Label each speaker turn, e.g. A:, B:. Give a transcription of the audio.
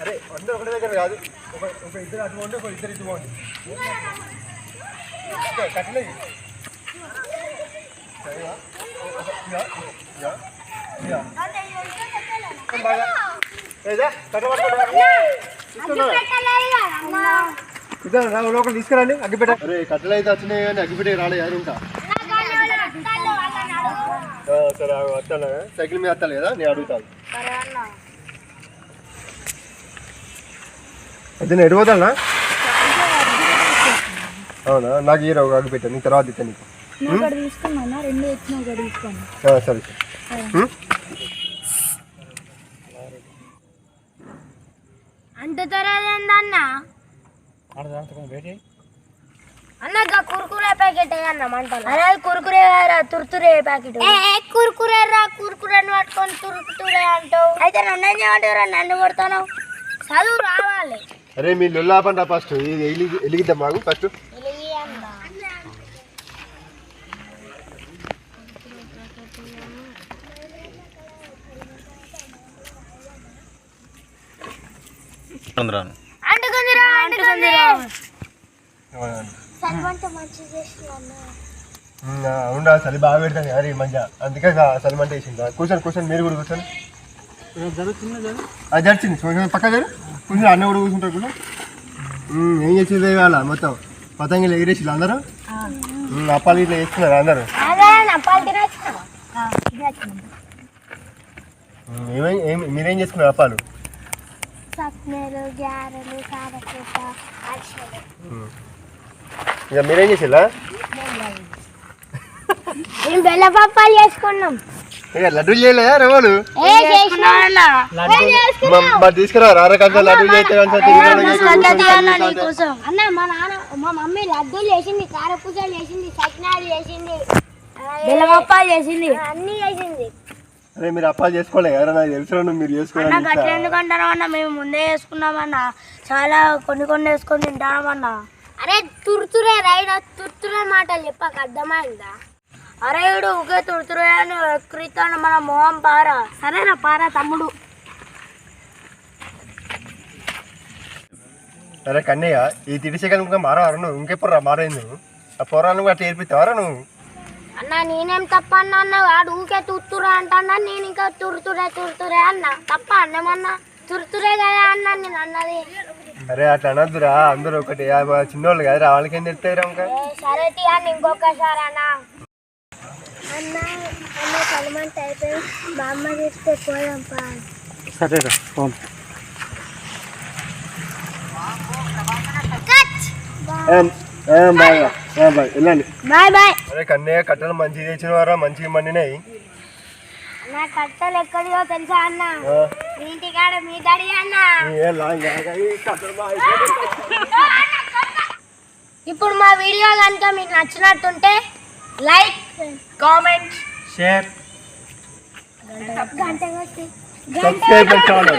A: అరే అందరూ ఒకటి దగ్గర కాదు, ఒక ఇద్దరు అటు పోండి, ఒక ఇద్దరు ఇటు పోండి. కట్టలే లోపల తీసుకురండి. అగ్గిపెట్ట కట్టెలు అయితే వచ్చినాయి కానీ అగ్గిపెట్ట రాలేదు ఎవరు ఇంకా. సరే వస్తాను, సైకిల్ మీద వస్తాను కదా, నేను అడుగుతాను. అయితే నేను ఎడిపోతానా? అవునా, నాకు ఈ రావు అగ్గిపెట్ట, నీ తర్వాత ఇస్తాను నీకు. సరే సరే
B: అన్న కుర్కురే ప్యాకెట్ అరే కుర్కురే తుర్తురే ప్యాకెట్ కుర్కురే రా కుర్కురేని పట్టుకొని తురుకుతురే అంటావు. అయితే నన్ను ఏం చేయమంటావు? నన్ను కొడతాను, చదువు రావాలి.
A: అరే మీ లొల్లాపండి ఫస్ట్, ఎలిగిద్దాం మాకు ఫస్ట్. అవునా, చలి బాగా పెడతాను అరే మంచిగా, అందుకే చలిమంట వేసింది. కూర్చొని కూర్చొని మీరు కూడా కూర్చొని. అది జడిచింది పక్క జరు కూర్చొని, అన్న కూడా కూర్చుంటారు కూడా. ఏం చేసేది ఇవాళ మొత్తం పతంగులు ఎగిరేసి అందరూ అప్పాలు ఇట్లా వేస్తున్నారు అందరూ. మీరేం చేసుకున్నారు అప్పాలు? ఇక మీరేం చేసేలా?
B: బెల్లపప్పాలు చేసుకున్నాం.
A: ఇక లడ్డూలు చేయలేదా రవ్వలు? తీసుకురా అరకంట లడ్డూలు చేస్తే
B: అన్న మా నాన్న మా మమ్మీ లడ్డూలు చేసింది, కారపూజలు చేసింది, సకినాలు చేసింది, బెల్లపప్పాలు చేసింది, అన్ని చేసింది.
A: అరే మీరు అప్పాలు చేసుకోలే కదా, నాకు తెలుసు మీరు చేసుకోవాలి.
B: అట్లా ఎందుకంటారా అన్న, మేము ముందే వేసుకున్నామన్నా, చాలా కొన్ని వేసుకొని తింటామన్నా. అరే తుర్తురే రైడ్, తుర్తురే మాటలు చెప్పక అర్థమైందా? అరే వీడు ఊకే తుర్తురే అని ఎక్కిరిస్తాను మన మొహం పారా. సరేనా పారా తమ్ముడు.
A: అరే కన్నయ్య, ఈ తిడిసేకలు ఇంకా మారవారు నువ్వు, ఇంకెప్పుడు రా మారైంది నువ్వు. ఆ పొరాలు కూడా అట్లా ఏర్పిస్తావారా నువ్వు?
B: అన్న నేనేం తప్ప అన్నా, వాడు ఊకే తుర్తురే అంటన్నా, నేను ఇంకా తుర్తురే అన్నా. తప్ప అన్నమన్నా? తుర్తురే కదా అన్నా నేను అన్నది.
A: అరే అట్లా అనద్దురా, అందరూ ఒకటి చిన్నోళ్ళు కదా, వాళ్ళకి ఏం చెప్తాయి రా ఇంకా.
B: సరే తీయండి ఇంకొకసారి అన్న. అన్న అన్న కలమంట అయిపోయి మా అమ్మ తీస్తే పోదాం పా.
A: సరేరా వెళ్ళండి.
B: Bye bye.
A: అరే కన్నయ్య, కట్టెలు మంచిగా తెచ్చిన వారా, మంచిగా మండినాయి.
B: నా కట్టెలు ఎక్కడియో తెలుసా అన్న? మీ ఇంటికాడ మీ డాడీ అన్న. ఇప్పుడు మా వీడియో కనుక మీకు నచ్చినట్టుంటే లైక్, కామెంట్,
A: షేర్,
B: గంట కొట్టి
A: సబ్స్క్రైబ్ చేయండి.